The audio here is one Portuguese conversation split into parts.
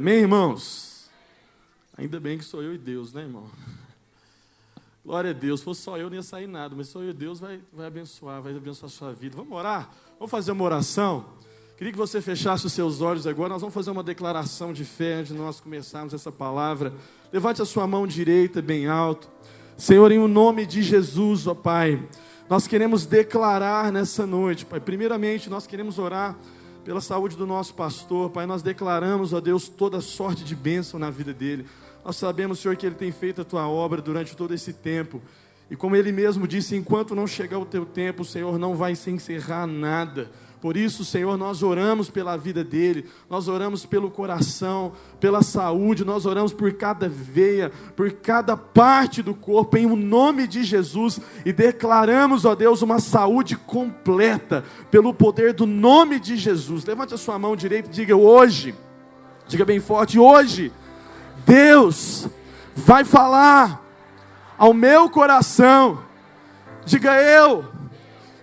Amém, irmãos? Ainda bem que sou eu e Deus, né, irmão? Glória a Deus. Se fosse só eu, não ia sair nada, mas sou eu e Deus vai abençoar a sua vida. Vamos orar? Vamos fazer uma oração? Queria que você fechasse os seus olhos agora. Nós vamos fazer uma declaração de fé antes de nós começarmos essa palavra. Levante a sua mão direita bem alto. Senhor, em o nome de Jesus, ó Pai, nós queremos declarar nessa noite, Pai. Primeiramente, nós queremos orar pela saúde do nosso pastor, Pai. Nós declaramos, ó Deus, toda sorte de bênção na vida dele. Nós sabemos, Senhor, que ele tem feito a Tua obra durante todo esse tempo. E como ele mesmo disse, enquanto não chegar o Teu tempo, Senhor, não vai se encerrar nada. Por isso, Senhor, nós oramos pela vida dele, nós oramos pelo coração, pela saúde, nós oramos por cada veia, por cada parte do corpo, em o nome de Jesus, e declaramos, ó Deus, uma saúde completa, pelo poder do nome de Jesus. Levante a sua mão direita e diga hoje, diga bem forte, hoje, Deus vai falar ao meu coração. Diga, eu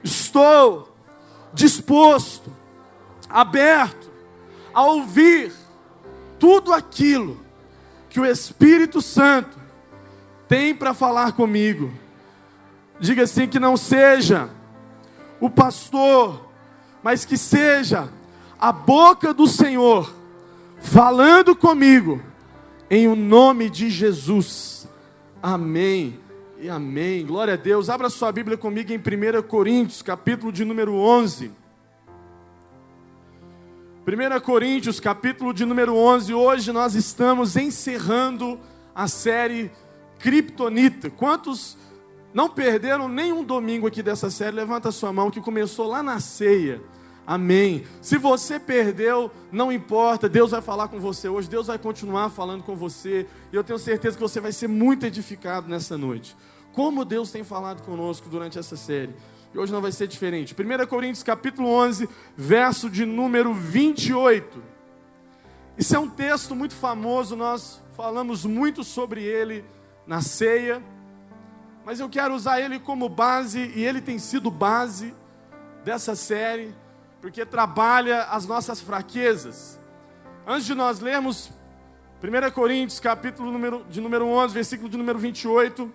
estou disposto, aberto a ouvir tudo aquilo que o Espírito Santo tem para falar comigo. Diga assim, que não seja o pastor, mas que seja a boca do Senhor falando comigo, em o nome de Jesus. Amém e amém. Glória a Deus. Abra sua Bíblia comigo em 1 Coríntios, capítulo de número 11. 1 Coríntios, capítulo de número 11. Hoje nós estamos encerrando a série Kryptonita. Quantos não perderam nenhum domingo aqui dessa série? Levanta a sua mão, que começou lá na ceia. Amém. Se você perdeu, não importa, Deus vai falar com você hoje, Deus vai continuar falando com você, e eu tenho certeza que você vai ser muito edificado nessa noite. Como Deus tem falado conosco durante essa série, e hoje não vai ser diferente. 1 Coríntios capítulo 11, verso de número 28. Isso é um texto muito famoso, nós falamos muito sobre ele na ceia, mas eu quero usar ele como base, e ele tem sido base dessa série, porque trabalha as nossas fraquezas. Antes de nós lermos 1 Coríntios, capítulo de número 11, versículo de número 28,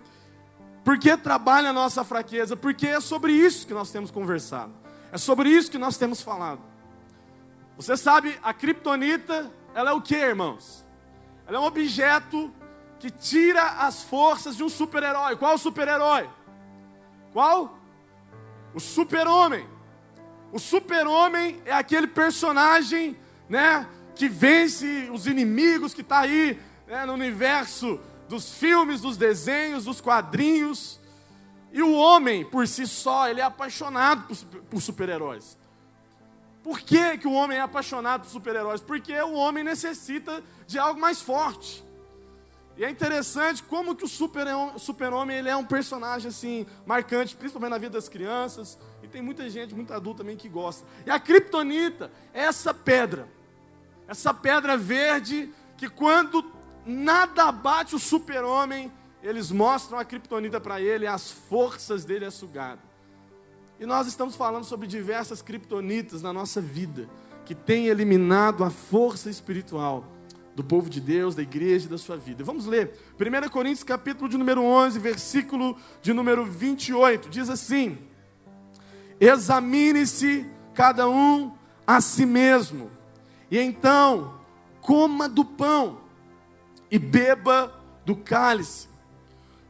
por que trabalha a nossa fraqueza? Porque é sobre isso que nós temos conversado, é sobre isso que nós temos falado. Você sabe, a kryptonita, ela é o que, irmãos? Ela é um objeto que tira as forças de um super-herói. Qual o super-herói? Qual? O super-homem. O super-homem é aquele personagem, né, que vence os inimigos, que está aí, né, no universo dos filmes, dos desenhos, dos quadrinhos. E o homem, por si só, ele é apaixonado por super-heróis. Por que o homem é apaixonado por super-heróis? Porque o homem necessita de algo mais forte. E é interessante como que o super-homem ele é um personagem assim, marcante, principalmente na vida das crianças. E tem muita gente, muito adulto também que gosta. E a kryptonita é essa pedra verde, que quando nada abate o super-homem, eles mostram a kryptonita para ele, e as forças dele é sugada. E nós estamos falando sobre diversas kryptonitas na nossa vida, que tem eliminado a força espiritual do povo de Deus, da igreja e da sua vida. Vamos ler 1 Coríntios capítulo de número 11, versículo de número 28, diz assim: examine-se cada um a si mesmo, e então coma do pão e beba do cálice,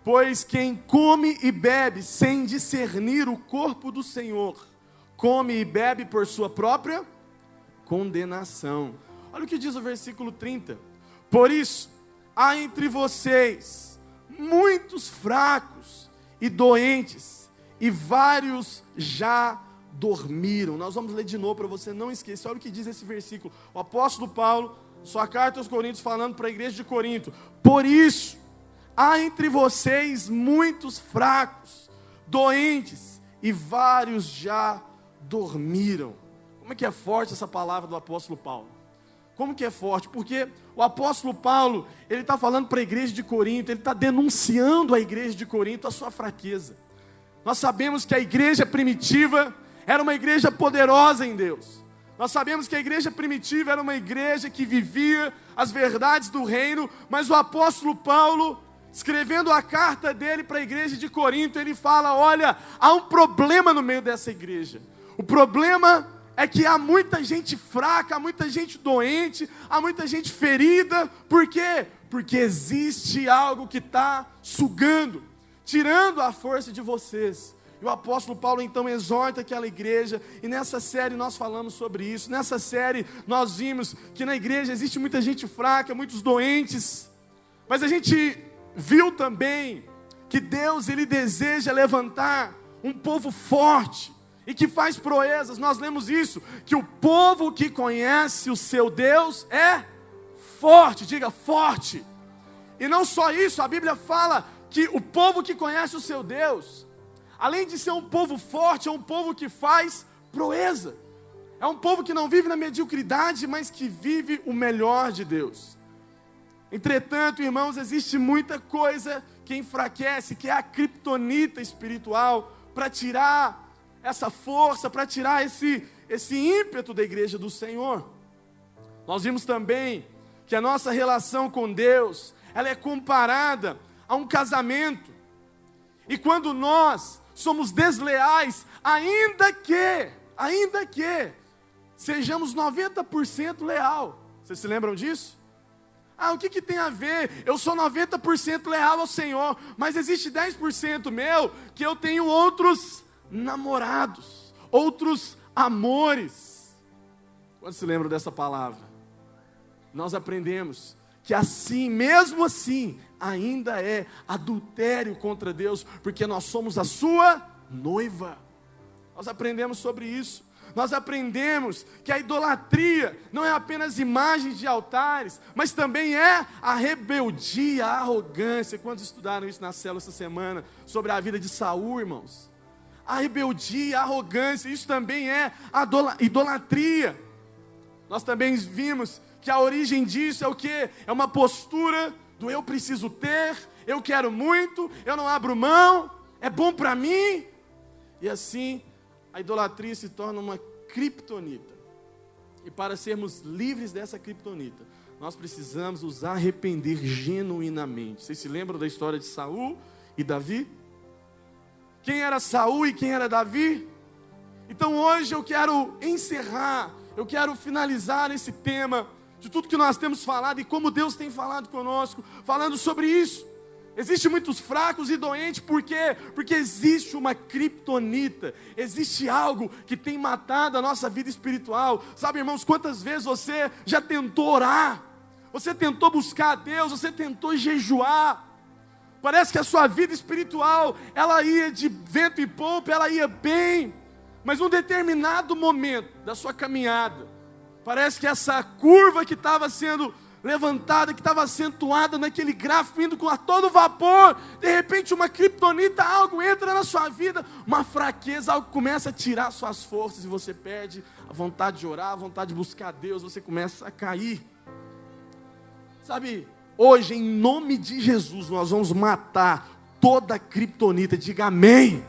pois quem come e bebe sem discernir o corpo do Senhor, come e bebe por sua própria condenação. Olha o que diz o versículo 30. Por isso, há entre vocês muitos fracos e doentes, e vários já dormiram. Nós vamos ler de novo para você não esquecer. Olha o que diz esse versículo. O apóstolo Paulo, sua carta aos Coríntios, falando para a igreja de Corinto. Por isso, há entre vocês muitos fracos, doentes, e vários já dormiram. Como é que é forte essa palavra do apóstolo Paulo? Como que é forte? Porque o apóstolo Paulo, ele está falando para a igreja de Corinto, ele está denunciando à igreja de Corinto a sua fraqueza. Nós sabemos que a igreja primitiva era uma igreja poderosa em Deus. Nós sabemos que a igreja primitiva era uma igreja que vivia as verdades do reino, mas o apóstolo Paulo, escrevendo a carta dele para a igreja de Corinto, ele fala: olha, há um problema no meio dessa igreja. O problema é que há muita gente fraca, há muita gente doente, há muita gente ferida. Por quê? Porque existe algo que está sugando, tirando a força de vocês. E o apóstolo Paulo então exorta aquela igreja, e nessa série nós falamos sobre isso. Nessa série nós vimos que na igreja existe muita gente fraca, muitos doentes, mas a gente viu também que Deus, Ele deseja levantar um povo forte e que faz proezas. Nós lemos isso, que o povo que conhece o seu Deus é forte, diga forte. E não só isso, a Bíblia fala que o povo que conhece o seu Deus, além de ser um povo forte, é um povo que faz proeza. É um povo que não vive na mediocridade, mas que vive o melhor de Deus. Entretanto, irmãos, existe muita coisa que enfraquece, que é a criptonita espiritual, para tirar essa força, para tirar esse ímpeto da igreja do Senhor. Nós vimos também que a nossa relação com Deus, ela é comparada a um casamento. E quando nós somos desleais, ainda que sejamos 90% leal. Vocês se lembram disso? O que tem a ver? Eu sou 90% leal ao Senhor, mas existe 10% meu que eu tenho outros namorados, outros amores. Quando se lembram dessa palavra? Nós aprendemos que assim, mesmo assim, ainda é adultério contra Deus, porque nós somos a sua noiva. Nós aprendemos sobre isso. Nós aprendemos que a idolatria não é apenas imagens de altares, mas também é a rebeldia, a arrogância. Quantos estudaram isso na célula essa semana, sobre a vida de Saul, irmãos? A rebeldia, a arrogância, isso também é a idolatria. Nós também vimos que a origem disso é o quê? É uma postura do eu preciso ter, eu quero muito, eu não abro mão, é bom para mim. E assim, a idolatria se torna uma criptonita. E para sermos livres dessa criptonita, nós precisamos nos arrepender genuinamente. Vocês se lembram da história de Saul e Davi? Quem era Saul e quem era Davi? Então hoje eu quero encerrar, eu quero finalizar esse tema de tudo que nós temos falado e como Deus tem falado conosco, falando sobre isso. Existem muitos fracos e doentes, por quê? Porque existe uma criptonita, existe algo que tem matado a nossa vida espiritual. Sabe, irmãos, quantas vezes você já tentou orar, você tentou buscar a Deus, você tentou jejuar, parece que a sua vida espiritual, ela ia de vento e polpa, ela ia bem, mas num determinado momento da sua caminhada, parece que essa curva que estava sendo levantada, que estava acentuada naquele gráfico, indo com a todo vapor, de repente uma criptonita, algo entra na sua vida, uma fraqueza, algo começa a tirar suas forças, e você perde a vontade de orar, a vontade de buscar a Deus, você começa a cair. Sabe, hoje, em nome de Jesus, nós vamos matar toda a criptonita, diga amém.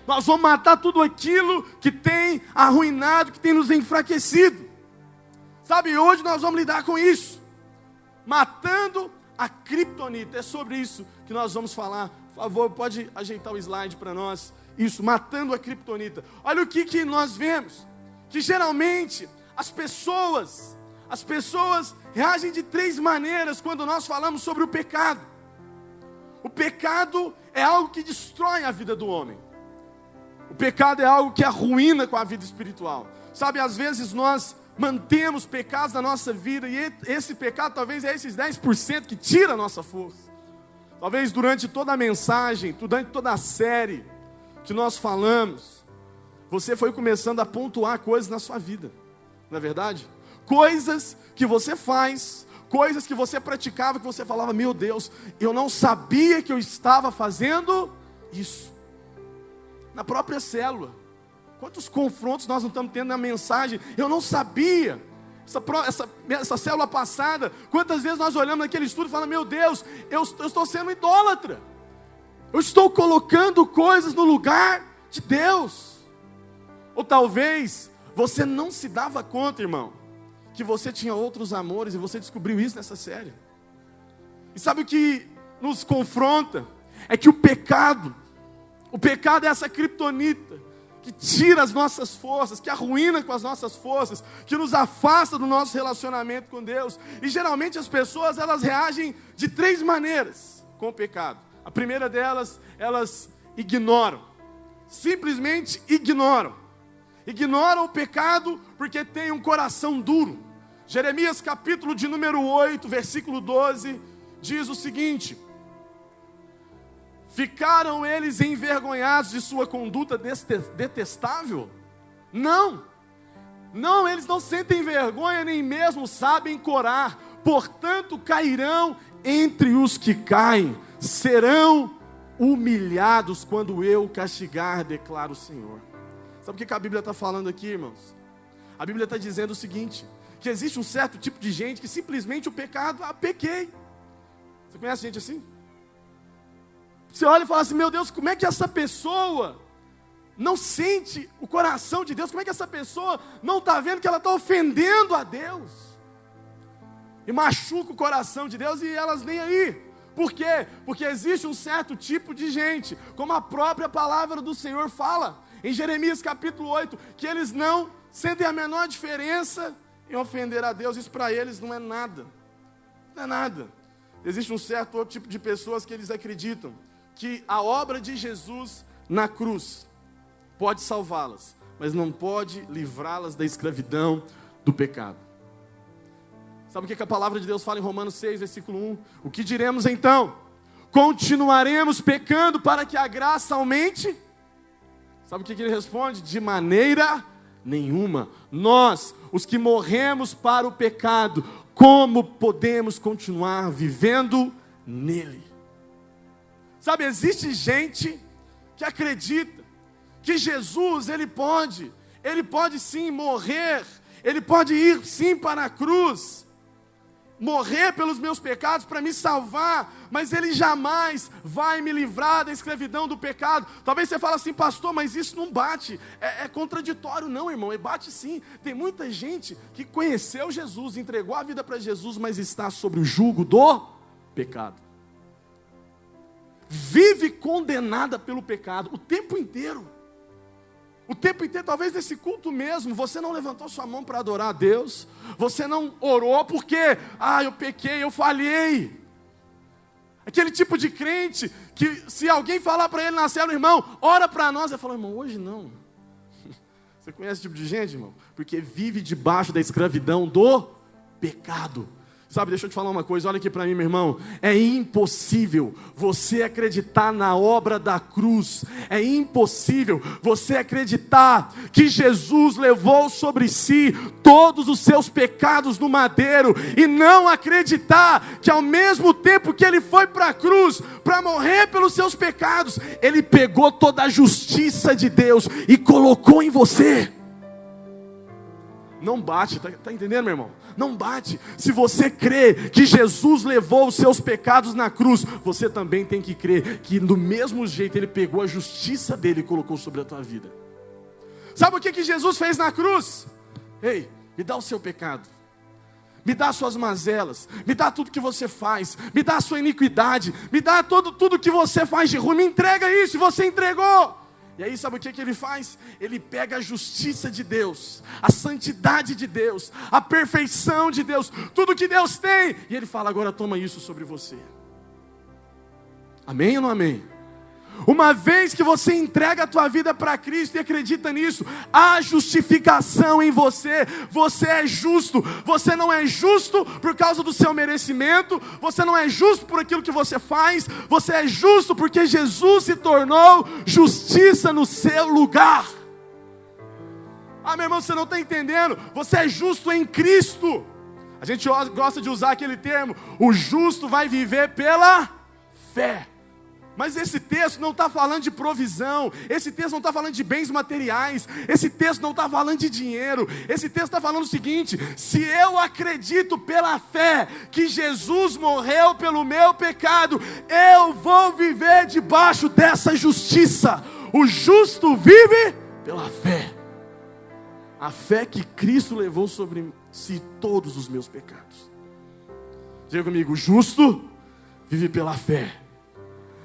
Nós vamos matar tudo aquilo que tem arruinado, que tem nos enfraquecido. Sabe, hoje nós vamos lidar com isso, matando a criptonita. É sobre isso que nós vamos falar. Por favor, pode ajeitar o slide para nós. Isso, matando a criptonita. Olha o que nós vemos, que geralmente as pessoas reagem de 3 maneiras quando nós falamos sobre o pecado. O pecado é algo que destrói a vida do homem. O pecado é algo que arruína com a vida espiritual. Sabe, às vezes nós mantemos pecados na nossa vida, e esse pecado talvez é esses 10% que tira a nossa força. Talvez durante toda a mensagem, durante toda a série que nós falamos, você foi começando a pontuar coisas na sua vida, não é verdade? Coisas que você faz, coisas que você praticava, que você falava, meu Deus, eu não sabia que eu estava fazendo isso. Na própria célula, quantos confrontos nós não estamos tendo na mensagem? Eu não sabia. Essa célula passada, quantas vezes nós olhamos naquele estudo e falamos, meu Deus, eu estou sendo idólatra. Eu estou colocando coisas no lugar de Deus. Ou talvez Você não se dava conta, irmão, que você tinha outros amores, e você descobriu isso nessa série. E sabe o que nos confronta? É que o pecado é essa criptonita que tira as nossas forças, que arruína com as nossas forças, que nos afasta do nosso relacionamento com Deus. E geralmente as pessoas, elas reagem de 3 maneiras com o pecado. A primeira delas, elas ignoram. Simplesmente ignoram. Ignoram o pecado porque tem um coração duro. Jeremias capítulo de número 8, versículo 12, diz o seguinte: ficaram eles envergonhados de sua conduta detestável? Não, eles não sentem vergonha, nem mesmo sabem corar. Portanto, cairão entre os que caem, serão humilhados quando eu castigar, declara o Senhor. Sabe o que a Bíblia está falando aqui, irmãos? A Bíblia está dizendo o seguinte: que existe um certo tipo de gente que simplesmente o pecado, pequei. Você conhece gente assim? Você olha e fala assim: meu Deus, como é que essa pessoa não sente o coração de Deus? Como é que essa pessoa não está vendo que ela está ofendendo a Deus? E machuca o coração de Deus, e elas nem aí. Por quê? Porque existe um certo tipo de gente, como a própria palavra do Senhor fala, em Jeremias capítulo 8, que eles não sentem a menor diferença em ofender a Deus. Isso para eles não é nada. Não é nada. Existe um certo outro tipo de pessoas que eles acreditam que a obra de Jesus na cruz pode salvá-las, mas não pode livrá-las da escravidão do pecado. Sabe o que a palavra de Deus fala em Romanos 6, versículo 1? O que diremos então? Continuaremos pecando para que a graça aumente? Sabe o que ele responde? De maneira nenhuma. Nós, os que morremos para o pecado, como podemos continuar vivendo nele? Sabe, existe gente que acredita que Jesus, ele pode sim morrer, ele pode ir sim para a cruz, morrer pelos meus pecados para me salvar, mas ele jamais vai me livrar da escravidão do pecado. Talvez você fale assim: pastor, mas isso não bate, é contraditório. Não, irmão, bate sim. Tem muita gente que conheceu Jesus, entregou a vida para Jesus, mas está sob o jugo do pecado. Vive condenada pelo pecado o tempo inteiro. O tempo inteiro, talvez nesse culto mesmo, você não levantou sua mão para adorar a Deus, você não orou porque, eu pequei, eu falhei. Aquele tipo de crente que se alguém falar para ele na célula: irmão, ora para nós, ele fala: irmão, hoje não. Você conhece esse tipo de gente, irmão? Porque vive debaixo da escravidão do pecado. Sabe, deixa eu te falar uma coisa, olha aqui para mim, meu irmão. É impossível você acreditar na obra da cruz. É impossível você acreditar que Jesus levou sobre si todos os seus pecados no madeiro e não acreditar que ao mesmo tempo que ele foi para a cruz para morrer pelos seus pecados, ele pegou toda a justiça de Deus e colocou em você. Não bate, tá entendendo, meu irmão? Não bate. Se você crê que Jesus levou os seus pecados na cruz, você também tem que crer que do mesmo jeito ele pegou a justiça dele e colocou sobre a tua vida. Sabe o que Jesus fez na cruz? Ei, me dá o seu pecado, me dá as suas mazelas, me dá tudo que você faz, me dá a sua iniquidade, me dá tudo que você faz de ruim, me entrega isso, e você entregou. E aí sabe o que ele faz? Ele pega a justiça de Deus, a santidade de Deus, a perfeição de Deus, tudo que Deus tem, e ele fala: agora toma isso sobre você. Amém ou não amém? Uma vez que você entrega a tua vida para Cristo e acredita nisso, há justificação em você. Você é justo. Você não é justo por causa do seu merecimento. Você não é justo por aquilo que você faz. Você é justo porque Jesus se tornou justiça no seu lugar. Meu irmão, você não está entendendo. Você é justo em Cristo. A gente gosta de usar aquele termo: o justo vai viver pela fé. Mas esse texto não está falando de provisão, esse texto não está falando de bens materiais, esse texto não está falando de dinheiro, esse texto está falando o seguinte: se eu acredito pela fé que Jesus morreu pelo meu pecado, eu vou viver debaixo dessa justiça. O justo vive pela fé. A fé que Cristo levou sobre si todos os meus pecados. Diga comigo, justo vive pela fé.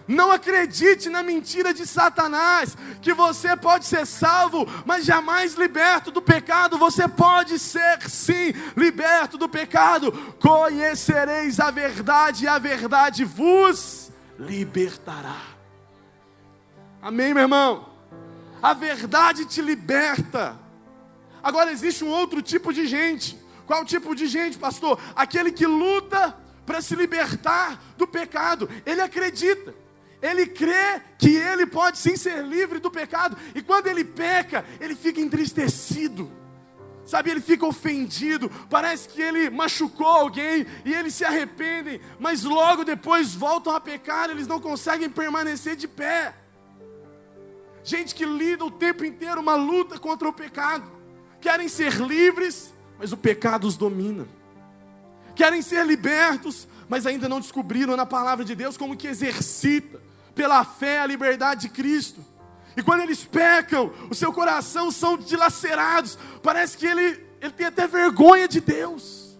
Não acredite na mentira de Satanás, que você pode ser salvo, mas jamais liberto do pecado. Você pode ser sim liberto do pecado. Conhecereis a verdade e a verdade vos libertará. Amém, meu irmão? A verdade te liberta. Agora existe um outro tipo de gente. Qual tipo de gente, pastor? Aquele que luta para se libertar do pecado. Ele acredita. Ele crê que ele pode sim ser livre do pecado. E quando ele peca, ele fica entristecido. Sabe, ele fica ofendido. Parece que ele machucou alguém e eles se arrependem. Mas logo depois voltam a pecar. Eles não conseguem permanecer de pé. Gente que lida o tempo inteiro uma luta contra o pecado. Querem ser livres, mas o pecado os domina. Querem ser libertos, mas ainda não descobriram na palavra de Deus como que exercita pela fé a liberdade de Cristo. E quando eles pecam, o seu coração são dilacerados. Parece que ele tem até vergonha de Deus.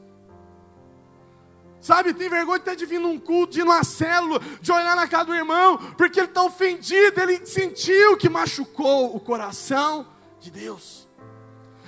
Sabe, tem vergonha até de vir num culto, de ir numa célula, de olhar na cara do irmão, porque ele está ofendido, ele sentiu que machucou o coração de Deus.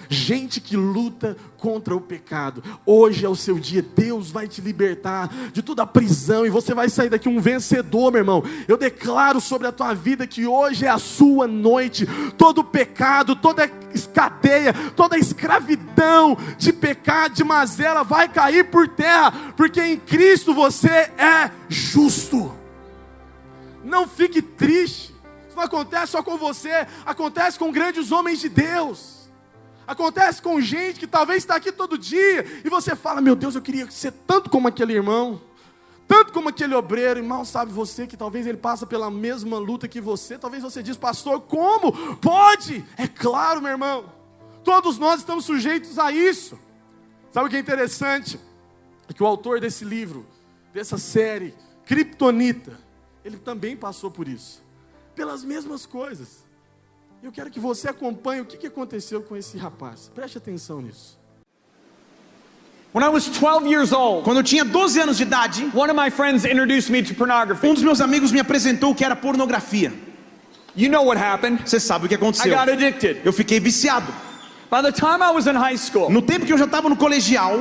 Gente que luta contra o pecado. Hoje é o seu dia. Deus vai te libertar de toda a prisão e você vai sair daqui um vencedor, meu irmão. Eu declaro sobre a tua vida que hoje é a sua noite. Todo pecado, toda cadeia, toda escravidão de pecado, de mazela vai cair por terra, porque em Cristo você é justo. Não fique triste. Isso não acontece só com você, acontece com grandes homens de Deus. Acontece com gente que talvez está aqui todo dia e você fala, meu Deus, eu queria ser tanto como aquele irmão, tanto como aquele obreiro. E mal sabe você que talvez ele passa pela mesma luta que você. Talvez você diz, pastor, como? Pode? É claro, meu irmão. Todos nós estamos sujeitos a isso. Sabe o que é interessante? É que o autor desse livro, dessa série, Kryptonita, ele também passou por isso. Pelas mesmas coisas. Eu quero que você acompanhe o que aconteceu com esse rapaz. Preste atenção nisso. When I was 12 years old, Quando eu tinha 12 anos de idade, one of my friends introduced me to pornography. dos meus amigos me apresentou o que era pornografia. You know what happened? Você sabe o que I aconteceu? got addicted. Eu fiquei viciado. By the time I was in high school, No tempo que eu já estava no colegial,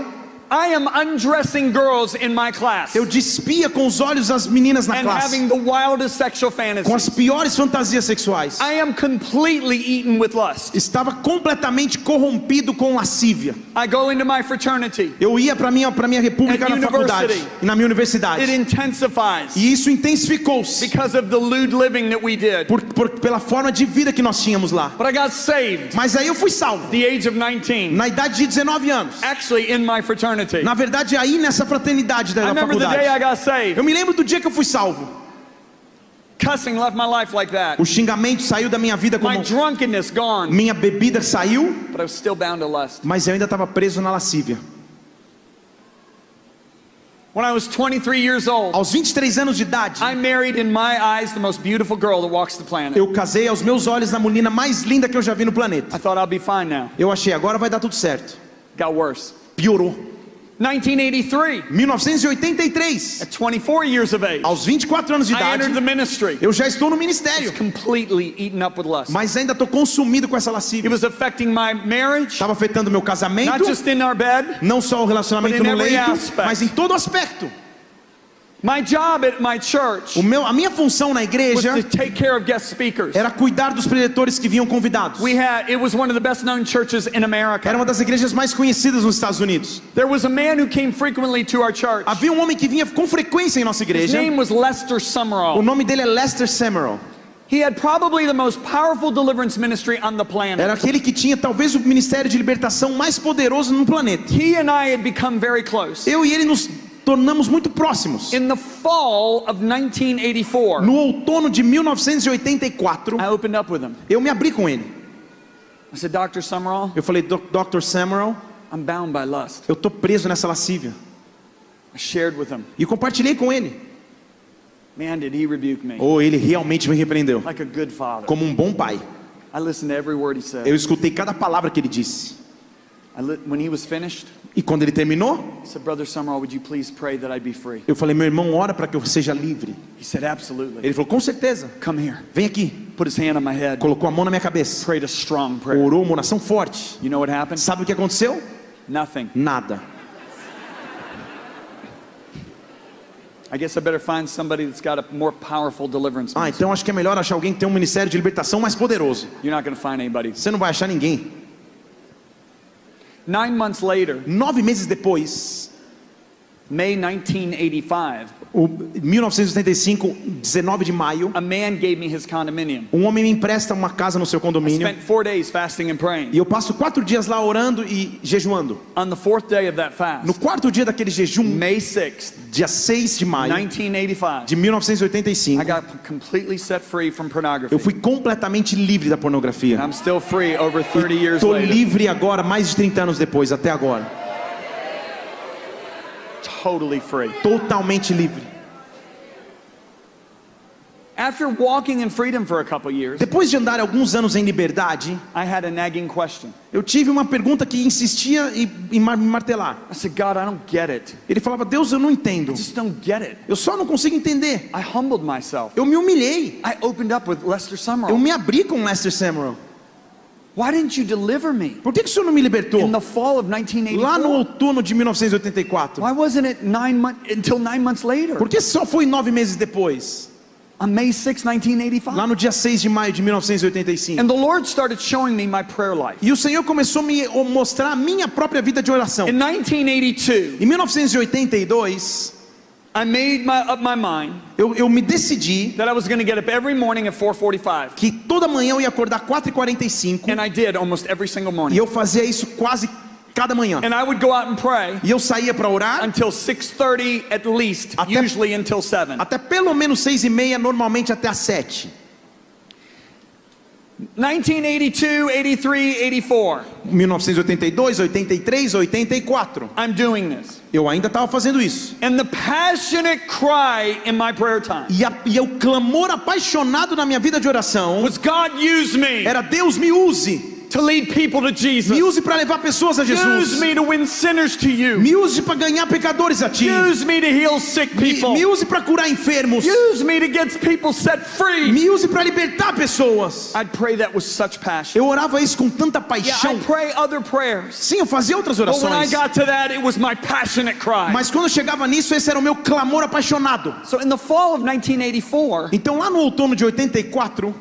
I am undressing girls in my class eu despia com os olhos as meninas na and classe, having the wildest sexual com fantasies. as piores fantasias sexuais. I am completely eaten with lust. Estava completamente corrompido com lascívia. I go into my fraternity. Eu ia para minha república At na faculdade university. e na minha universidade. It intensifies E isso intensificou-se because of the lewd living that we did. pela forma de vida que nós tínhamos lá. But I got saved Mas aí eu fui salvo, at the age of 19, na idade de 19 anos. actually in my fraternity. Na verdade, aí nessa fraternidade I da remember the day I faculdade. got saved. Eu me lembro do dia que eu fui salvo. Cussing left my life like that. O xingamento saiu da minha vida, My como drunkenness gone. minha bebida saiu, But I was still bound to lust. mas eu ainda estava preso na lascívia. When I was 23 years old, Aos 23 anos de idade, I married, in my eyes, the most beautiful girl that walks the planet. eu casei aos meus olhos na menina mais linda que eu já vi no planeta. I thought I'll be fine now. Eu achei, agora vai dar tudo certo. Got worse. Piorou. 1983, 1983, at 24 years of age, aos 24 anos de I entered the idade, ministry. eu já estou no ministério, Completely eaten up with lust. mas ainda estou consumido com essa It lascívia. was affecting my marriage, Estava afetando meu not casamento, just in our bed. não só o relacionamento But in no every leito, aspect. mas em todo aspecto. My job at my church A minha função na was igreja to take care of guest speakers. era cuidar dos preletores que vinham convidados. It was one of the best known churches in America. Era uma das igrejas mais conhecidas nos Estados Unidos. There was a man who came frequently to our church. Havia um homem que vinha com frequência em nossa His igreja. name was Lester O Summerall. nome dele é Lester Summerall. He had probably the most powerful deliverance ministry on the planet. Era aquele que tinha talvez o ministério de libertação mais poderoso no planeta. He and I had become very close. Eu e ele nos tornamos muito próximos. In the fall of 1984, No outono de 1984, I opened up with him. eu me abri com ele. I said, Dr. Summerall, Eu falei, Dr. Summerall, I'm bound by lust. eu tô preso nessa lascívia. I shared with him. E compartilhei com ele. Man, did he rebuke me. Ele realmente me repreendeu, Like a good father. como um bom pai. I listened to every word he said. Eu escutei cada palavra que ele disse. When he was finished, E quando ele terminou, I said, Brother Summerall, would you please pray that I be free? eu falei, meu irmão, ora para que eu seja livre. He said, absolutely. Ele falou, com certeza. Come here. Vem aqui. Put his hand on my head. Colocou a mão na minha cabeça. Prayed a strong prayer. Orou uma oração forte. You know what happened? Sabe o que aconteceu? Nothing. Nada. I guess I better find somebody that's got a more powerful deliverance ministry. Então acho que é melhor achar alguém que tem um ministério de libertação mais poderoso. You're not going to find anybody. Você não vai achar ninguém. 9 months later, 9 meses depois, May 1985, 1985, 19 de maio, a man gave me his condominium. um homem me empresta uma casa no seu I condomínio. spent 4 days fasting and praying. E eu passo 4 dias lá orando e jejuando. On the 4th day of that fast, No 4º dia daquele jejum, May 6th, dia 6 de maio 1985, de 1985, I got completely set free from pornography. eu fui completamente livre da pornografia. I'm still free over 30 years Estou later. livre agora, mais de 30 anos depois, até agora. Totally free. Totalmente livre. After walking in freedom for a couple years, Depois de andar alguns anos em liberdade, I had a nagging question. eu tive uma pergunta que insistia em me martelar. I said, God, I don't get it. Ele falava, Deus, eu não entendo. I just don't get it. Eu só não consigo entender. I humbled myself. Eu me humilhei. I opened up with Lester Eu Summerall. me abri com Lester Summerall. Why didn't you deliver me Por que o senhor não me libertou? in the fall of Lá no 1984? outono de 1984. Why wasn't it until 9 months later? Por que só foi 9 meses depois? On May 6, Lá 1985. no dia 6 de maio de 1985. And the Lord started showing me my prayer life. E o Senhor começou a me mostrar a minha própria vida de oração. In 1982, Em 1982, I made up my mind eu me decidi that I was going to get up every morning at 4:45. que toda manhã eu ia acordar 4h45. And I did almost every single E morning. eu fazia isso quase cada manhã. And I would go out and pray E eu saía para orar until 6:30 at least, Até- usually until 7. até pelo menos 6h30, normalmente até às 7. 1982, 83, 84. 1982, 83, 84. I'm doing this. Eu ainda estava fazendo isso. And the passionate cry in my prayer time E o clamor apaixonado na minha vida de oração was, God, use me era, Deus, me use. to lead people to Jesus. Me use para levar pessoas a Use Jesus. me to win sinners to you. Me use para ganhar pecadores a ti. Use me to heal sick people. Me use para curar enfermos. Use me to get people set free. Me use para libertar pessoas. I'd pray that with such passion. Eu orava isso com tanta Yeah, paixão. I'd pray other prayers. Sim, eu fazia outras But when I orações. got to that, it was my passionate cry. Mas quando eu chegava nisso, esse era o meu clamor apaixonado. So in the fall of 1984, Então lá no outono de 84,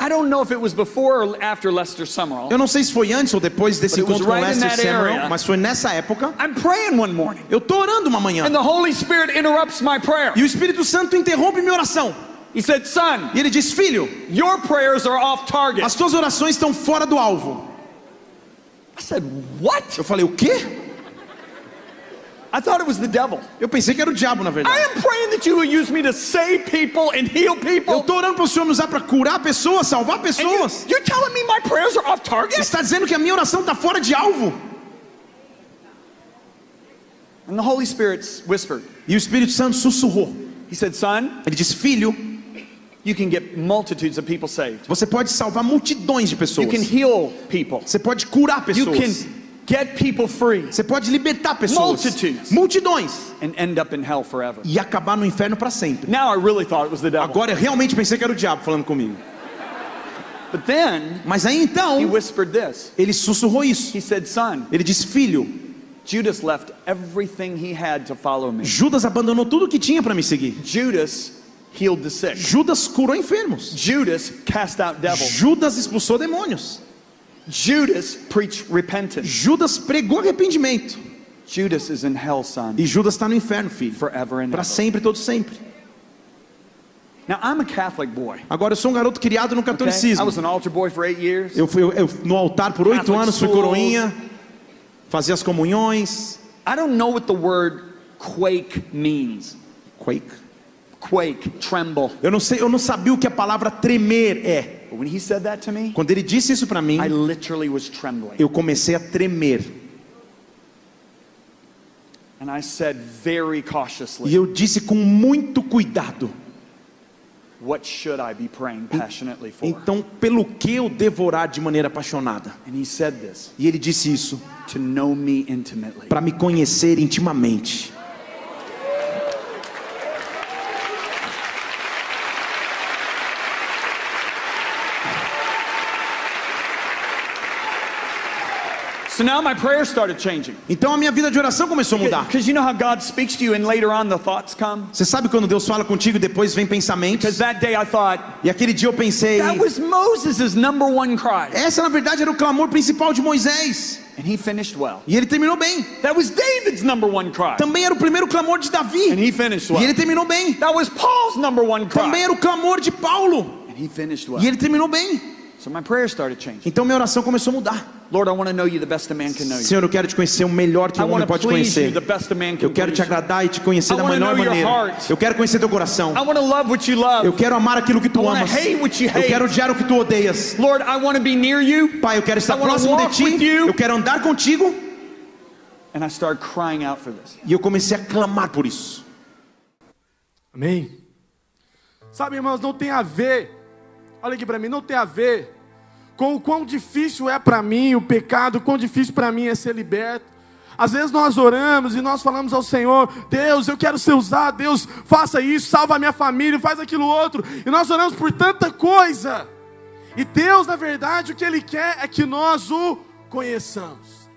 I don't know if it was before or after Lester Summerall. eu não sei se foi antes ou depois desse But it was encontro com right in Lester that area. Summerall, mas foi nessa época. I'm praying one morning, Eu tô orando uma manhã and the Holy Spirit interrupts my prayer. e o Espírito Santo interrompe minha oração. He said, son, E ele diz, filho, your prayers are off target. as tuas orações estão fora do alvo. I said, what? Eu falei, o quê? I thought it was the devil. Eu pensei que era o diabo, na I verdade. am praying that you will use me to save people and heal Eu people. tô orando para o Senhor me usar para curar pessoas, salvar And pessoas. you're telling me my prayers are off target? Está dizendo que a minha oração está fora de alvo. And the Holy Spirit whispered. E o Espírito Santo sussurrou. He said, son, Ele disse, filho, you can get multitudes of people saved. você pode salvar multidões de You pessoas. can heal people. Você pode curar You pessoas. can get people free Você pode libertar pessoas. Multitudes. Multidões. and end up in hell forever. E acabar no inferno para sempre. Now I really thought it was the devil. Agora eu realmente pensei que era o diabo falando comigo. But then Mas aí he então, whispered this. ele sussurrou isso. He said, son, Ele disse, filho, Judas left everything he had to follow me. Judas abandonou tudo que tinha para me seguir. Judas healed the sick. Judas curou enfermos. Judas cast out devils. Judas expulsou demônios. Judas preached repentance. Judas pregou arrependimento. Judas is in hell, son, E Judas está no inferno, filho. forever and Para ever. sempre, todo sempre. Now I'm a Catholic boy. Agora eu sou um garoto criado no Okay? I catolicismo. was an altar boy for 8 years. Eu fui no altar por 8 Catholic anos, fui schools. coroinha, fazia as comunhões. I don't know what the word quake means. Quake. Quake, tremble. Eu não sabia o que a palavra tremer é. But when he said that to me, Quando ele disse isso para mim, I literally was trembling. eu comecei a tremer. And I said very E cautiously, eu disse com muito cuidado: what should I be praying passionately for? Então, pelo que eu devo orar de maneira apaixonada? And he said this, E ele disse isso, to know me intimately. para me conhecer intimamente. So now my prayers started changing. Então a minha vida de oração começou a mudar. Because you know how God speaks to you and later on the thoughts come? Você sabe quando Deus fala contigo e depois vem pensamentos? Because that day I thought, E aquele dia eu pensei, that was Moses' number one cry. essa na verdade era o clamor principal de Moisés. And he finished well. E ele terminou bem. That was David's number one cry. Também era o primeiro clamor de Davi. And he finished E well. ele terminou bem. That was Paul's number one Também cry. era o clamor de Paulo. And he finished well. E ele terminou bem. So my prayers started changing. Então minha oração começou a mudar. Lord, I want to know you the best a man can know you. Senhor, eu quero te conhecer o melhor que I um homem want to pode please you conhecer. the best a man can Eu quero te please you. agradar e te conhecer I da wanna melhor know your maneira. heart. Eu quero conhecer teu coração. I want to love what you love. Eu quero amar aquilo que I tu want to amas. hate what you Eu quero hate. odiar o que tu odeias. Lord, I want to be near you. Pai, eu quero estar I wanna próximo de walk with ti. you. Eu quero andar contigo. And I started crying out for this. E eu comecei a clamar por isso. Amém? Sabe, irmãos, não tem a ver, olha aqui para mim, não tem a ver com o quão difícil é para mim o pecado, o quão difícil para mim é ser liberto. Às vezes nós oramos e nós falamos ao Senhor, Deus, eu quero ser usado, Deus, faça isso, salva a minha família, faz aquilo outro. E nós oramos por tanta coisa. E Deus, na verdade, o que Ele quer é que nós o conheçamos.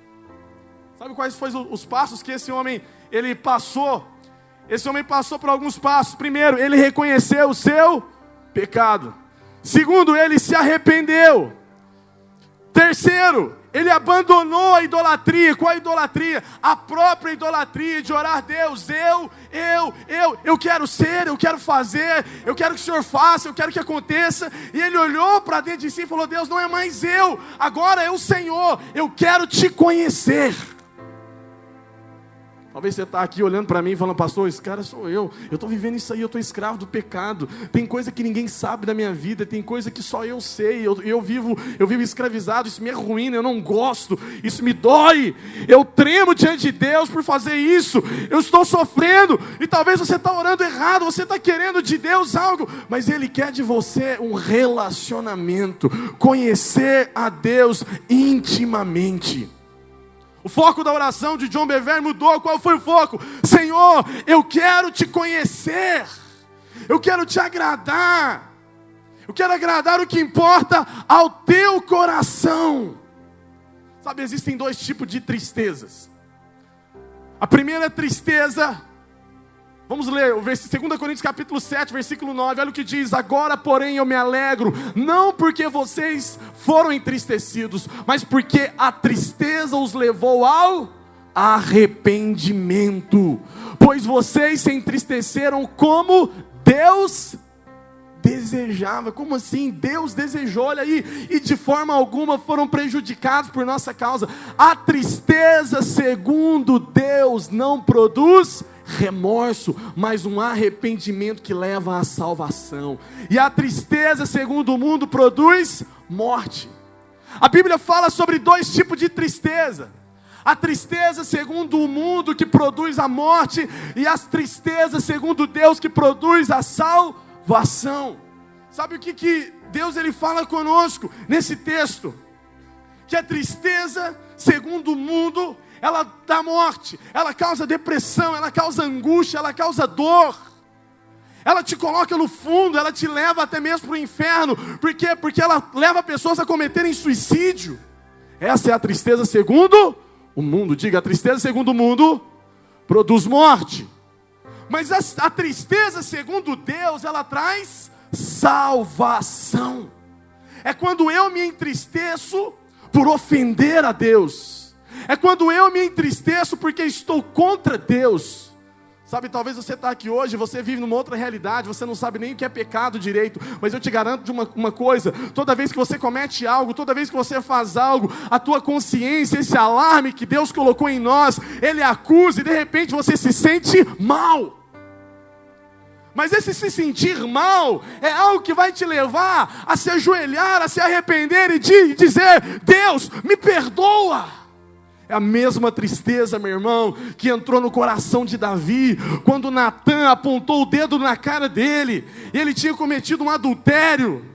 Sabe quais foram os passos que esse homem, ele passou? Esse homem passou por alguns passos. Primeiro, ele reconheceu o seu pecado. Segundo, ele se arrependeu. Terceiro, ele abandonou a idolatria. Qual a idolatria? A própria idolatria de orar, Deus, eu quero ser, eu quero fazer, eu quero que o Senhor faça, eu quero que aconteça. E ele olhou para dentro de si e falou, Deus, não é mais eu, agora é o Senhor, eu quero te conhecer. Talvez você está aqui olhando para mim e falando, pastor, esse cara sou eu estou vivendo isso aí, eu estou escravo do pecado, tem coisa que ninguém sabe da minha vida, tem coisa que só eu sei, eu vivo escravizado, isso me é ruim, eu não gosto, isso me dói, eu tremo diante de Deus por fazer isso, eu estou sofrendo, e talvez você está orando errado, você está querendo de Deus algo, mas Ele quer de você um relacionamento, conhecer a Deus intimamente. O foco da oração de John Bevere mudou. Qual foi o foco? Senhor, eu quero te conhecer. Eu quero te agradar. Eu quero agradar o que importa ao teu coração. Sabe, existem dois tipos de tristezas. A primeira tristeza, vamos ler o 2 Coríntios capítulo 7, versículo 9, olha o que diz, agora porém eu me alegro, não porque vocês foram entristecidos, mas porque a tristeza os levou ao arrependimento, pois vocês se entristeceram como Deus desejava. Como assim? Deus desejou, olha aí, e de forma alguma foram prejudicados por nossa causa. A tristeza, segundo Deus, não produz remorso, mas um arrependimento que leva à salvação. E a tristeza, segundo o mundo, produz morte. A Bíblia fala sobre dois tipos de tristeza: a tristeza segundo o mundo, que produz a morte, e as tristezas segundo Deus, que produz a salvação. Sabe o que Deus ele fala conosco nesse texto? Que a tristeza segundo o mundo, ela dá morte, ela causa depressão, ela causa angústia, ela causa dor, ela te coloca no fundo, ela te leva até mesmo para o inferno. Por quê? Porque ela leva pessoas a cometerem suicídio. Essa é a tristeza segundo o mundo. Diga, a tristeza segundo o mundo produz morte. Mas a tristeza segundo Deus, ela traz salvação. É quando eu me entristeço por ofender a Deus. É quando eu me entristeço porque estou contra Deus. Sabe, talvez você está aqui hoje, você vive numa outra realidade, você não sabe nem o que é pecado direito, mas eu te garanto de uma coisa: toda vez que você comete algo, toda vez que você faz algo, a tua consciência, esse alarme que Deus colocou em nós, Ele acusa e de repente você se sente mal. Mas esse se sentir mal é algo que vai te levar a se ajoelhar, a se arrepender e dizer: Deus, me perdoa. É a mesma tristeza, meu irmão, que entrou no coração de Davi, quando Natã apontou o dedo na cara dele, e ele tinha cometido um adultério,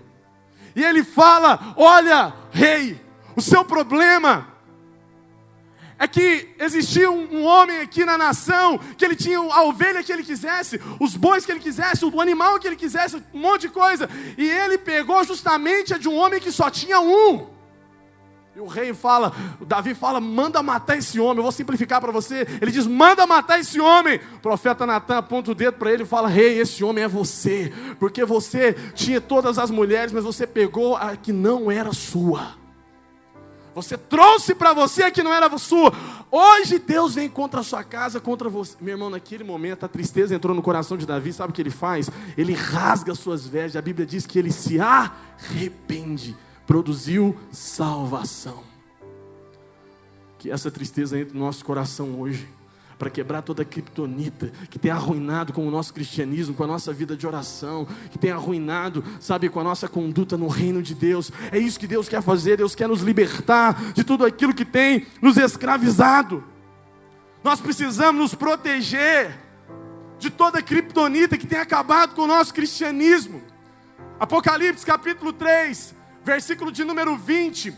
e ele fala: olha, rei, o seu problema é que existia um homem aqui na nação, que ele tinha a ovelha que ele quisesse, os bois que ele quisesse, o animal que ele quisesse, um monte de coisa, e ele pegou justamente a de um homem que só tinha um. E o rei fala, o Davi fala: manda matar esse homem. Eu vou simplificar para você. Ele diz: manda matar esse homem. O profeta Natã aponta o dedo para ele e fala: rei, esse homem é você, porque você tinha todas as mulheres, mas você pegou a que não era sua. Você trouxe para você a que não era sua. Hoje Deus vem contra a sua casa, contra você. Meu irmão, naquele momento a tristeza entrou no coração de Davi. Sabe o que ele faz? Ele rasga suas vestes. A Bíblia diz que ele se arrepende. Produziu salvação. Que essa tristeza entre no nosso coração hoje, para quebrar toda a criptonita que tem arruinado com o nosso cristianismo, com a nossa vida de oração, que tem arruinado, sabe, com a nossa conduta no reino de Deus. É isso que Deus quer fazer. Deus quer nos libertar de tudo aquilo que tem nos escravizado. Nós precisamos nos proteger de toda a criptonita que tem acabado com o nosso cristianismo. Apocalipse capítulo 3, versículo de número 20,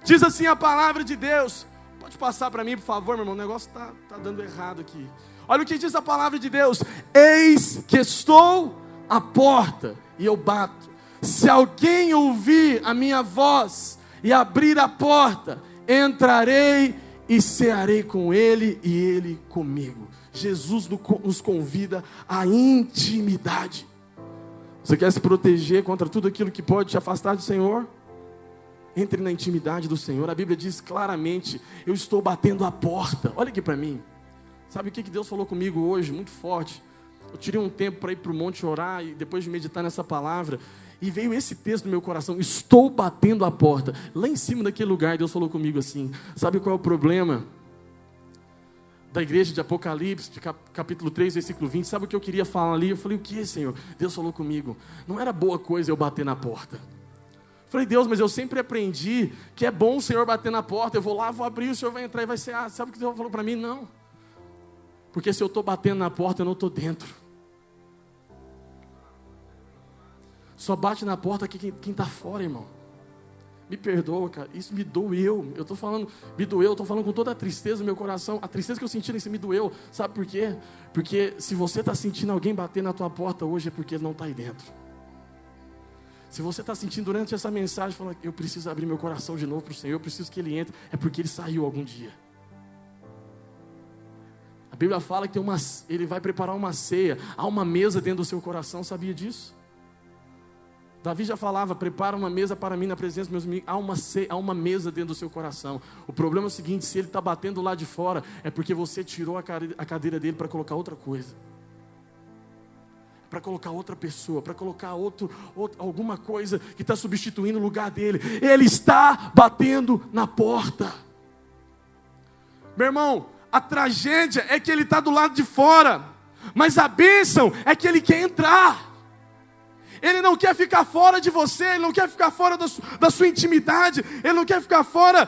diz assim a palavra de Deus. Pode passar para mim, por favor, meu irmão, o negócio está dando errado aqui. Olha o que diz a palavra de Deus: eis que estou à porta e eu bato. Se alguém ouvir a minha voz e abrir a porta, entrarei e cearei com ele e ele comigo. Jesus nos convida à intimidade. Você quer se proteger contra tudo aquilo que pode te afastar do Senhor? Entre na intimidade do Senhor. A Bíblia diz claramente: eu estou batendo a porta. Olha aqui para mim. Sabe o que Deus falou comigo hoje? Muito forte. Eu tirei um tempo para ir para o monte orar, e depois de meditar nessa palavra, e veio esse texto no meu coração: estou batendo a porta. Lá em cima daquele lugar, Deus falou comigo assim: sabe qual é o problema da igreja de Apocalipse, de capítulo 3, versículo 20? Sabe o que eu queria falar ali? Eu falei: o que, Senhor? Deus falou comigo: não era boa coisa eu bater na porta. Falei: Deus, mas eu sempre aprendi que é bom o Senhor bater na porta. Eu vou lá, vou abrir, o Senhor vai entrar e vai ser. Sabe o que Deus falou para mim? Não. Porque se eu estou batendo na porta, eu não estou dentro. Só bate na porta aqui quem está fora, irmão. Me perdoa, cara. Isso me doeu. Eu estou falando, me doeu. Eu estou falando com toda a tristeza do meu coração. A tristeza que eu senti nesse me doeu. Sabe por quê? Porque se você está sentindo alguém bater na tua porta hoje, é porque ele não está aí dentro. Se você está sentindo durante essa mensagem, falando: eu preciso abrir meu coração de novo para o Senhor, eu preciso que Ele entre, é porque Ele saiu algum dia. A Bíblia fala que Ele vai preparar uma ceia, há uma mesa dentro do seu coração. Sabia disso? Davi já falava: prepara uma mesa para mim na presença dos meus amigos. Há uma mesa dentro do seu coração. O problema é o seguinte: se Ele está batendo lá de fora, é porque você tirou a cadeira dele para colocar outra coisa, para colocar outra pessoa, para colocar alguma coisa que está substituindo o lugar dele. Ele está batendo na porta. Meu irmão, a tragédia é que ele está do lado de fora, mas a bênção é que ele quer entrar. Ele não quer ficar fora de você, ele não quer ficar fora da sua intimidade, ele não quer ficar fora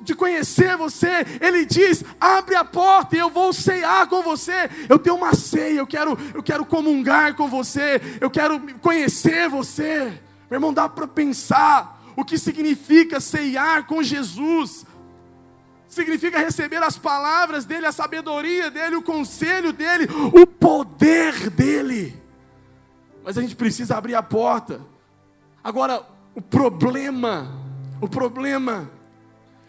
de conhecer você. Ele diz: abre a porta e eu vou ceiar com você. Eu tenho uma ceia, eu quero comungar com você, eu quero conhecer você. Meu irmão, dá para pensar o que significa ceiar com Jesus. Significa receber as palavras dele, a sabedoria dele, o conselho dele, o poder dele. Mas a gente precisa abrir a porta. Agora, o problema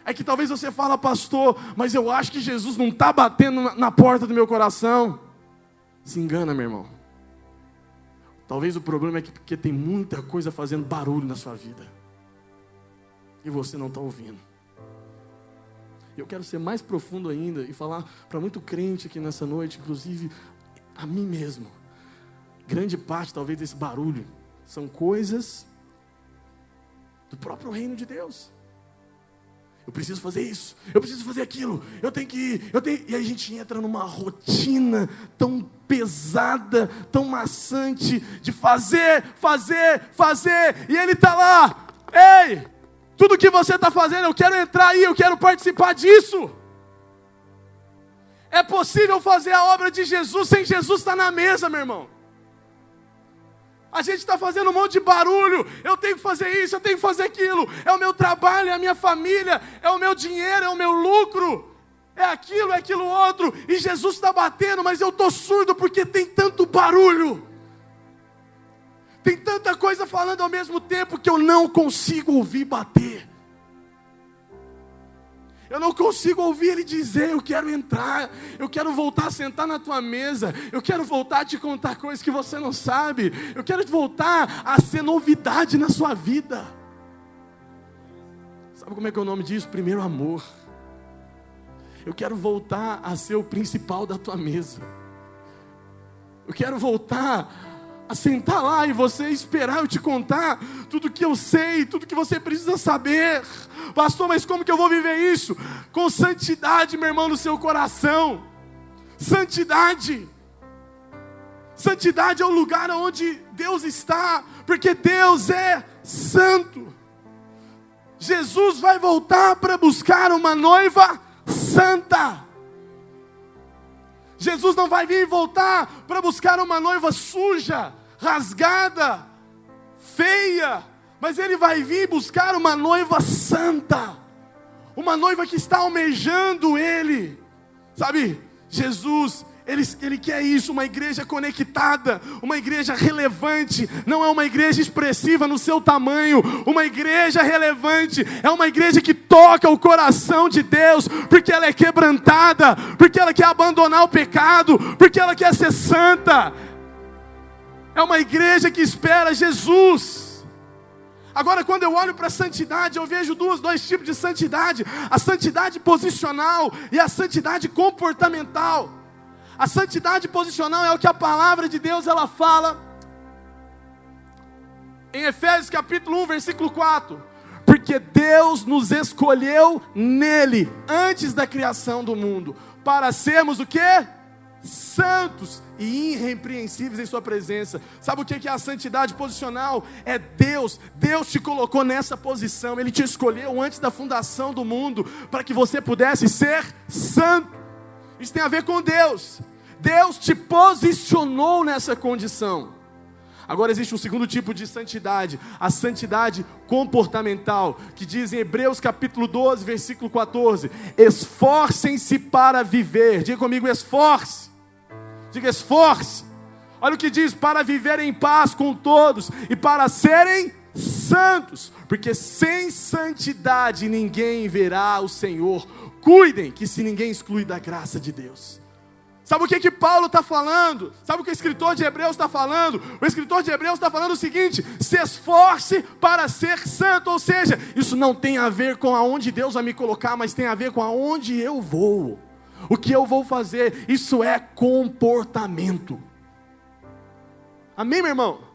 é que talvez você fala: pastor, mas eu acho que Jesus não está batendo na porta do meu coração. Se engana, meu irmão. Talvez o problema é que porque tem muita coisa fazendo barulho na sua vida, e você não está ouvindo. Eu quero ser mais profundo ainda e falar para muito crente aqui nessa noite, inclusive a mim mesmo. Grande parte, talvez, desse barulho são coisas do próprio reino de Deus. Eu preciso fazer isso, eu preciso fazer aquilo, eu tenho que ir, E aí a gente entra numa rotina tão pesada, tão maçante, de fazer, e ele está lá: ei, Tudo que você está fazendo, eu quero entrar aí, eu quero participar disso. É possível fazer a obra de Jesus sem Jesus estar na mesa, meu irmão. A gente está fazendo um monte de barulho, eu tenho que fazer isso, eu tenho que fazer aquilo, é o meu trabalho, é a minha família, é o meu dinheiro, é o meu lucro, é aquilo outro, e Jesus está batendo, mas eu estou surdo porque tem tanto barulho, tem tanta coisa falando ao mesmo tempo que eu não consigo ouvir bater. Eu não consigo ouvir Ele dizer, eu quero entrar, eu quero voltar a sentar na tua mesa, eu quero voltar a te contar coisas que você não sabe, eu quero voltar a ser novidade na sua vida. Sabe como é que é o nome disso? Primeiro amor. Eu quero voltar a ser o principal da tua mesa. Eu quero voltar a sentar lá e você esperar eu te contar tudo que eu sei, tudo que você precisa saber. Pastor, mas como que eu vou viver isso? Com santidade, meu irmão, no seu coração. Santidade. Santidade é o lugar onde Deus está, porque Deus é santo. Jesus vai voltar para buscar uma noiva santa. Jesus não vai vir e voltar para buscar uma noiva suja, rasgada, feia, mas Ele vai vir buscar uma noiva santa, uma noiva que está almejando Ele, sabe? Jesus, Ele quer isso, uma igreja conectada, uma igreja relevante, não é uma igreja expressiva no seu tamanho, uma igreja relevante, é uma igreja que toca o coração de Deus, porque ela é quebrantada, porque ela quer abandonar o pecado, porque ela quer ser santa, é uma igreja que espera Jesus. Agora, quando eu olho para a santidade, eu vejo dois tipos de santidade, a santidade posicional e a santidade comportamental. A santidade posicional é o que a palavra de Deus ela fala em Efésios capítulo 1, versículo 4. Porque Deus nos escolheu nele, antes da criação do mundo, para sermos o quê? Santos e irrepreensíveis em sua presença. Sabe o que é a santidade posicional? É Deus te colocou nessa posição, Ele te escolheu antes da fundação do mundo, para que você pudesse ser santo. Isso tem a ver com Deus. Deus te posicionou nessa condição. Agora existe um segundo tipo de santidade, a santidade comportamental, que diz em Hebreus capítulo 12, versículo 14: esforcem-se para viver. Diga comigo, esforce. Diga, esforce. Olha o que diz: para viver em paz com todos e para serem santos, porque sem santidade ninguém verá o Senhor. Cuidem que se ninguém exclui da graça de Deus. Sabe o que Paulo está falando? Sabe o que o escritor de Hebreus está falando? O escritor de Hebreus está falando o seguinte: se esforce para ser santo. Ou seja, isso não tem a ver com aonde Deus vai me colocar, mas tem a ver com aonde eu vou. O que eu vou fazer, isso é comportamento. Amém, meu irmão?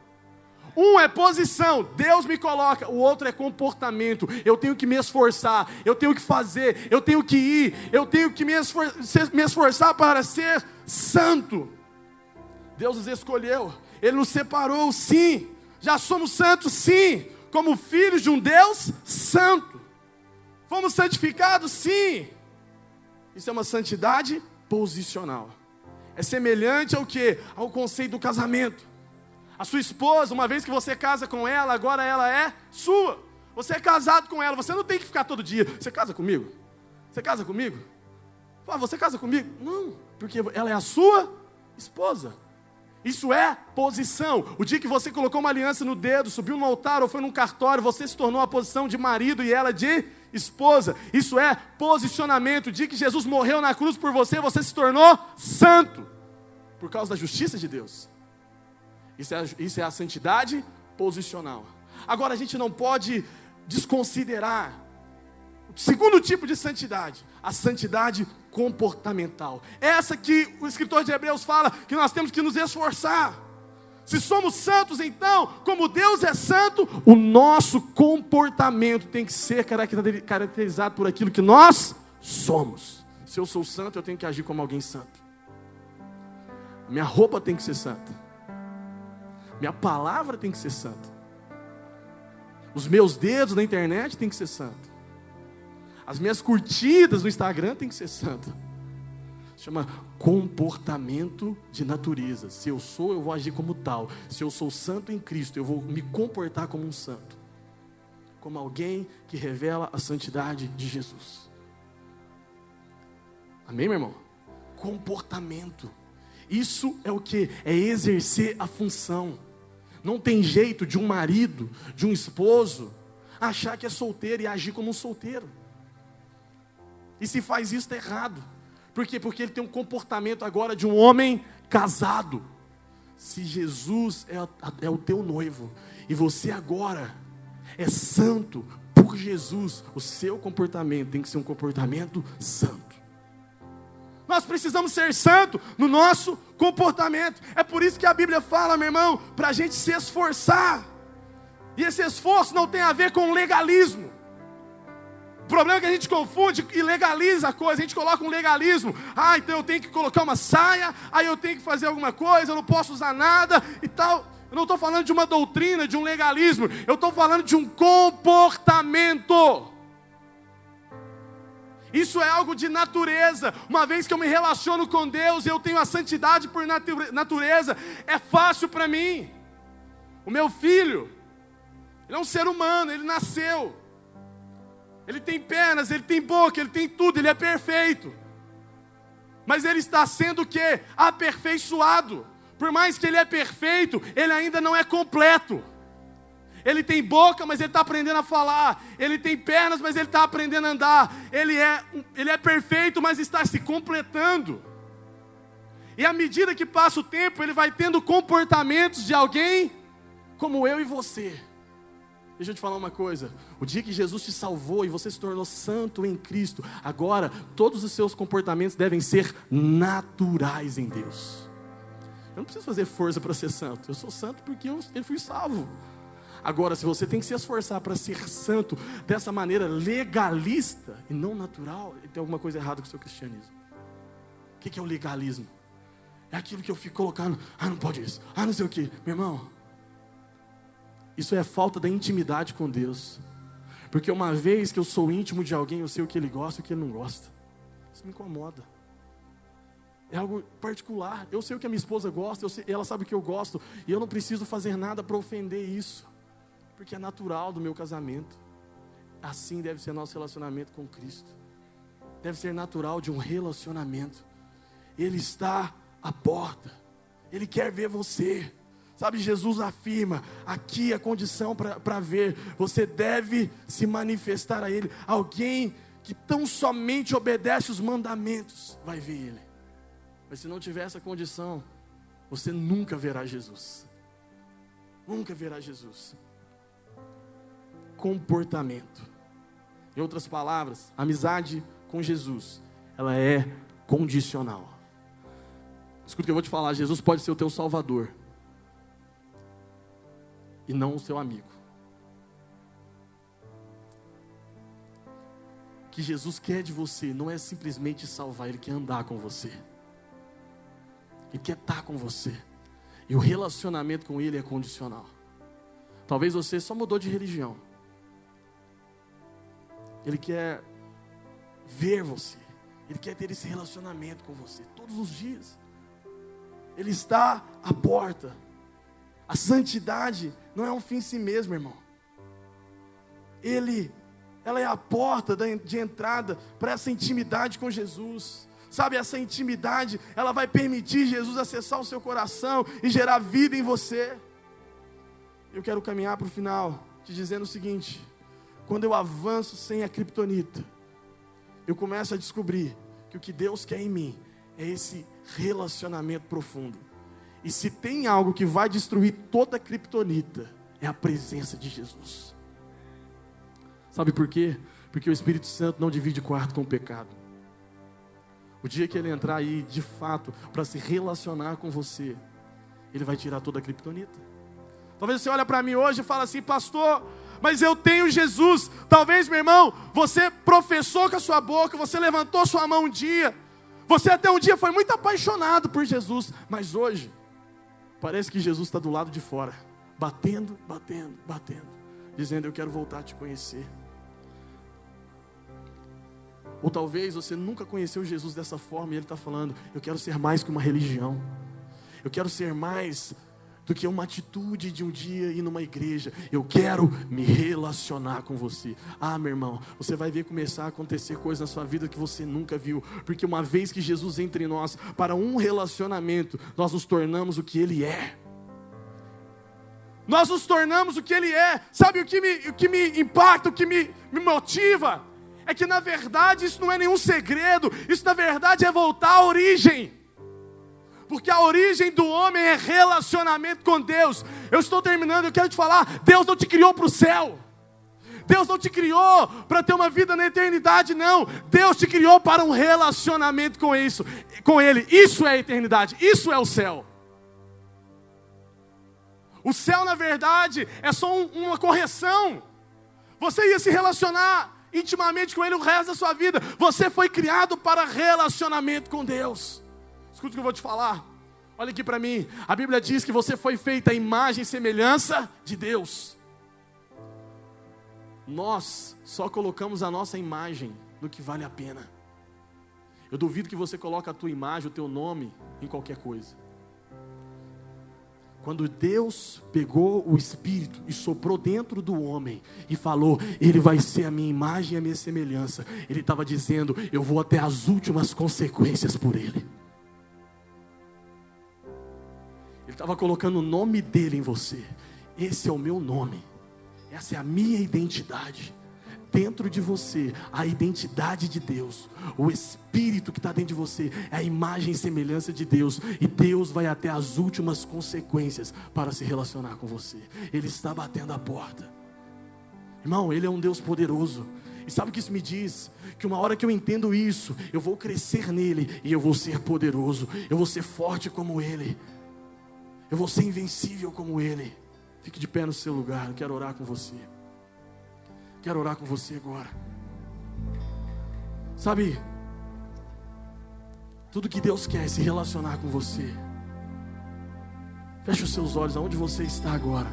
Um é posição, Deus me coloca. O outro é comportamento. Eu tenho que me esforçar, eu tenho que fazer, eu tenho que ir, eu tenho que me esforçar para ser santo. Deus nos escolheu, Ele nos separou, sim. Já somos santos, sim, como filhos de um Deus santo. Fomos santificados, sim. Isso é uma santidade posicional. É semelhante ao quê? Ao conceito do casamento. A sua esposa, uma vez que você casa com ela, agora ela é sua. Você é casado com ela, você não tem que ficar todo dia. Você casa comigo? Você casa comigo? Fala, você casa comigo? Não, porque ela é a sua esposa. Isso é posição. O dia que você colocou uma aliança no dedo, subiu no altar ou foi num cartório, você se tornou a posição de marido e ela de esposa. Isso é posicionamento. O dia que Jesus morreu na cruz por você, você se tornou santo, por causa da justiça de Deus. Isso é a santidade posicional. Agora a gente não pode desconsiderar o segundo tipo de santidade, a santidade comportamental. Essa que o escritor de Hebreus fala que nós temos que nos esforçar. Se somos santos, então, como Deus é santo, o nosso comportamento tem que ser caracterizado por aquilo que nós somos. Se eu sou santo, eu tenho que agir como alguém santo. Minha roupa tem que ser santa. Minha palavra tem que ser santa. Os meus dedos na internet tem que ser santo. As minhas curtidas no Instagram tem que ser santo. Chama comportamento de natureza. Se eu sou, eu vou agir como tal. Se eu sou santo em Cristo, eu vou me comportar como um santo. Como alguém que revela a santidade de Jesus. Amém, meu irmão? Comportamento. Isso é o que? É exercer a função. Não tem jeito de um marido, de um esposo, achar que é solteiro e agir como um solteiro. E se faz isso, está errado. Por quê? Porque ele tem um comportamento agora de um homem casado. Se Jesus é o teu noivo, e você agora é santo por Jesus, o seu comportamento tem que ser um comportamento santo. Nós precisamos ser santos no nosso comportamento. É por isso que a Bíblia fala, meu irmão, para a gente se esforçar. E esse esforço não tem a ver com legalismo. O problema é que a gente confunde e legaliza a coisa. A gente coloca um legalismo. Então eu tenho que colocar uma saia, aí eu tenho que fazer alguma coisa, eu não posso usar nada e tal. Eu não estou falando de uma doutrina, de um legalismo. Eu estou falando de um comportamento. Isso é algo de natureza. Uma vez que eu me relaciono com Deus, eu tenho a santidade por natureza, é fácil para mim. O meu filho, ele é um ser humano, ele nasceu. Ele tem pernas, ele tem boca, ele tem tudo, ele é perfeito. Mas ele está sendo o quê? Aperfeiçoado. Por mais que ele é perfeito, ele ainda não é completo. Ele tem boca, mas ele está aprendendo a falar. Ele tem pernas, mas ele está aprendendo a andar. Ele é perfeito, mas está se completando. E à medida que passa o tempo, ele vai tendo comportamentos de alguém como eu e você. Deixa eu te falar uma coisa. O dia que Jesus te salvou e você se tornou santo em Cristo, agora todos os seus comportamentos devem ser naturais em Deus. Eu não preciso fazer força para ser santo. Eu sou santo porque eu fui salvo. Agora, se você tem que se esforçar para ser santo dessa maneira legalista e não natural, tem alguma coisa errada com o seu cristianismo. O que é o legalismo? É aquilo que eu fico colocando, não pode isso, não sei o que. Meu irmão, isso é falta da intimidade com Deus. Porque uma vez que eu sou íntimo de alguém, eu sei o que ele gosta e o que ele não gosta. Isso me incomoda. É algo particular. Eu sei o que a minha esposa gosta, ela sabe o que eu gosto, e eu não preciso fazer nada para ofender isso. Porque é natural do meu casamento. Assim deve ser nosso relacionamento com Cristo. Deve ser natural de um relacionamento. Ele está à porta. Ele quer ver você. Sabe, Jesus afirma, aqui a condição para ver. Você deve se manifestar a Ele. Alguém que tão somente obedece os mandamentos vai ver Ele. Mas se não tiver essa condição, você nunca verá Jesus. Nunca verá Jesus. Comportamento. Em outras palavras, a amizade com Jesus, ela é condicional. Escuta o que eu vou te falar, Jesus pode ser o teu salvador e não o seu amigo. O que Jesus quer de você não é simplesmente salvar, Ele quer andar com você. Ele quer estar com você. E o relacionamento com Ele é condicional. Talvez você só mudou de religião. Ele quer ver você. Ele quer ter esse relacionamento com você todos os dias. Ele está à porta. A santidade não é um fim em si mesmo, irmão. Ela é a porta de entrada para essa intimidade com Jesus. Sabe, essa intimidade, ela vai permitir Jesus acessar o seu coração e gerar vida em você. Eu quero caminhar para o final, te dizendo o seguinte: quando eu avanço sem a criptonita, eu começo a descobrir que o que Deus quer em mim é esse relacionamento profundo. E se tem algo que vai destruir toda a criptonita, é a presença de Jesus. Sabe por quê? Porque o Espírito Santo não divide quarto com o pecado. O dia que Ele entrar aí, de fato, para se relacionar com você, Ele vai tirar toda a criptonita. Talvez você olhe para mim hoje e fale assim: pastor, mas eu tenho Jesus. Talvez, meu irmão, você professou com a sua boca, você levantou sua mão um dia, você até um dia foi muito apaixonado por Jesus, mas hoje, parece que Jesus está do lado de fora, batendo, dizendo: eu quero voltar a te conhecer. Ou talvez você nunca conheceu Jesus dessa forma e Ele está falando: eu quero ser mais que uma religião. Eu quero ser mais do que uma atitude de um dia ir numa igreja. Eu quero me relacionar com você. Ah, meu irmão, você vai ver começar a acontecer coisas na sua vida que você nunca viu. Porque uma vez que Jesus entra em nós para um relacionamento, nós nos tornamos o que Ele é. Nós nos tornamos o que Ele é. Sabe o que me impacta, o que me motiva? É que na verdade isso não é nenhum segredo. Isso na verdade é voltar à origem. Porque a origem do homem é relacionamento com Deus. Eu estou terminando, eu quero te falar: Deus não te criou para o céu. Deus não te criou para ter uma vida na eternidade, não. Deus te criou para um relacionamento com Ele. Isso é a eternidade, isso é o céu. O céu, na verdade, é só uma correção. Você ia se relacionar intimamente com Ele o resto da sua vida. Você foi criado para relacionamento com Deus. Escute o que eu vou te falar. Olha aqui para mim. A Bíblia diz que você foi feita à imagem e semelhança de Deus. Nós só colocamos a nossa imagem no que vale a pena. Eu duvido que você coloque a tua imagem, o teu nome em qualquer coisa. Quando Deus pegou o Espírito e soprou dentro do homem e falou: ele vai ser a minha imagem e a minha semelhança, Ele estava dizendo: eu vou até as últimas consequências por ele. Ele estava colocando o nome dele em você. Esse é o meu nome, essa é a minha identidade. Dentro de você, a identidade de Deus, o Espírito que está dentro de você, é a imagem e semelhança de Deus. E Deus vai até as últimas consequências para se relacionar com você. Ele está batendo a porta. Irmão, Ele é um Deus poderoso. E sabe o que isso me diz? Que uma hora que eu entendo isso, eu vou crescer nele e eu vou ser poderoso. Eu vou ser forte como Ele. Eu vou ser invencível como Ele. Fique de pé no seu lugar, eu quero orar com você. Quero orar com você agora. Sabe, tudo que Deus quer é se relacionar com você. Feche os seus olhos aonde você está agora.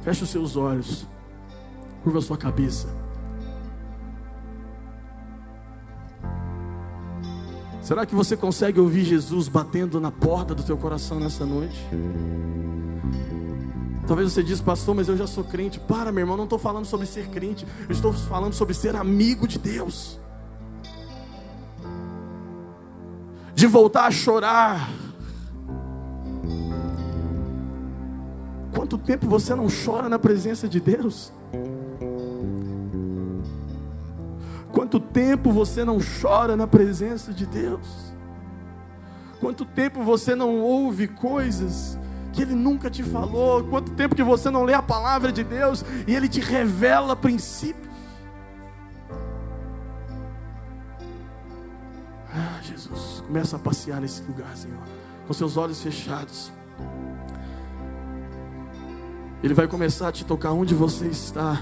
Feche os seus olhos. Curva a sua cabeça. Será que você consegue ouvir Jesus batendo na porta do teu coração nessa noite? Talvez você diz: pastor, mas eu já sou crente. Para, meu irmão, não estou falando sobre ser crente. Eu estou falando sobre ser amigo de Deus. De voltar a chorar. Quanto tempo você não chora na presença de Deus? Quanto tempo você não chora na presença de Deus? Quanto tempo você não ouve coisas que Ele nunca te falou? Quanto tempo que você não lê a palavra de Deus e Ele te revela princípios? Ah, Jesus, começa a passear nesse lugar, Senhor, com seus olhos fechados. Ele vai começar a te tocar onde você está.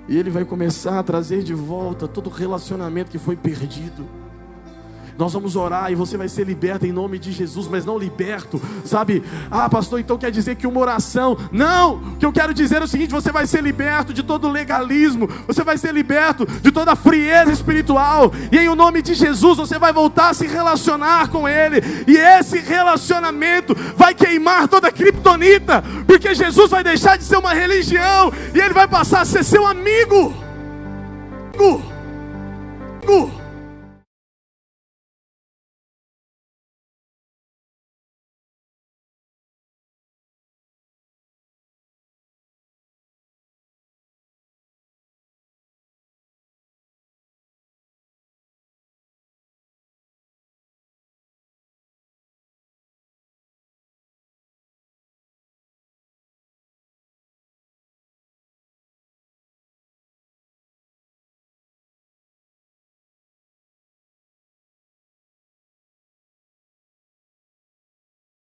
E Ele vai começar a trazer de volta todo o relacionamento que foi perdido. Nós vamos orar e você vai ser liberto em nome de Jesus, mas não liberto, sabe? Ah, pastor, então quer dizer que uma oração? Não! O que eu quero dizer é o seguinte: você vai ser liberto de todo legalismo, você vai ser liberto de toda frieza espiritual, e em nome de Jesus você vai voltar a se relacionar com Ele, e esse relacionamento vai queimar toda a criptonita, porque Jesus vai deixar de ser uma religião, e Ele vai passar a ser seu amigo.